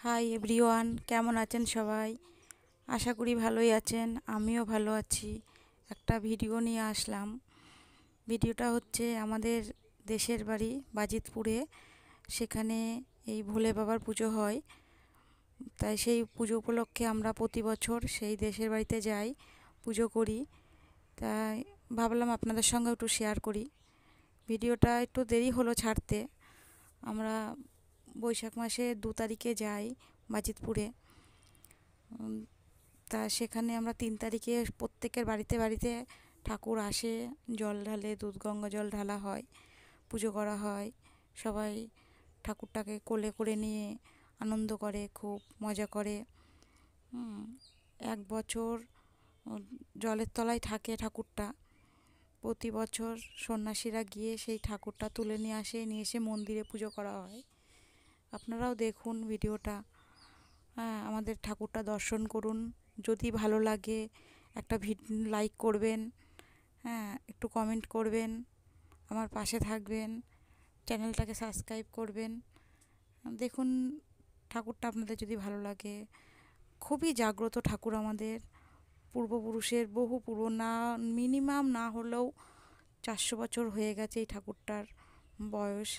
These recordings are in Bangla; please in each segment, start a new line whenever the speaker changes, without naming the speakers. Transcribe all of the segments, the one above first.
হাই এভরিওয়ান, কেমন আছেন সবাই? আশা করি ভালোই আছেন। আমিও ভালো আছি। একটা ভিডিও নিয়ে আসলাম। ভিডিওটা হচ্ছে আমাদের দেশের বাড়ি বাজিতপুরে। সেখানে এই ভোলে বাবার পুজো হয়। তাই সেই পুজো উপলক্ষে আমরা প্রতি বছর সেই দেশের বাড়িতে যাই, পুজো করি। তাই ভাবলাম আপনাদের সঙ্গে একটু শেয়ার করি। ভিডিওটা একটু দেরি হলো ছাড়তে। আমরা বৈশাখ মাসে 2 তারিখে যাই বাজিতপুরে। তা সেখানে আমরা 3 তারিখে প্রত্যেকের বাড়িতে বাড়িতে ঠাকুর আসে, জল ঢালে, দুধ গঙ্গা জল ঢালা হয়, পুজো করা হয়। সবাই ঠাকুরটাকে কোলে করে নিয়ে আনন্দ করে, খুব মজা করে। এক বছর জলের তলায় থাকে ঠাকুরটা। প্রতি বছর সন্ন্যাসীরা গিয়ে সেই ঠাকুরটা তুলে নিয়ে আসে, নিয়ে এসে মন্দিরে পুজো করা হয়। আপনারাও দেখুন ভিডিওটা। হ্যাঁ, আমাদের ঠাকুরটা দর্শন করুন। যদি ভালো লাগে একটা লাইক করবেন, হ্যাঁ, একটু কমেন্ট করবেন, আমার পাশে থাকবেন, চ্যানেলটাকে সাবস্ক্রাইব করবেন। দেখুন ঠাকুরটা আপনাদের যদি ভালো লাগে। খুবই জাগ্রত ঠাকুর আমাদের, পূর্বপুরুষের বহু পুরোনো, মিনিমাম না হলেও 400 বছর হয়ে গেছে এই ঠাকুরটার বয়স।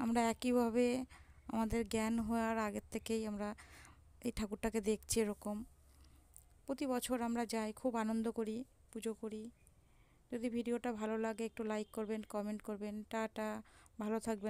আমরা একইভাবে আমাদের জ্ঞান হওয়ার আগের থেকেই আমরা এই ঠাকুরটাকে দেখছি। এরকম প্রতি বছর আমরা যাই, খুব আনন্দ করি, পুজো করি। যদি ভিডিওটা ভালো লাগে একটু লাইক করবেন, কমেন্ট করবেন। টাটা, ভালো থাকবেন।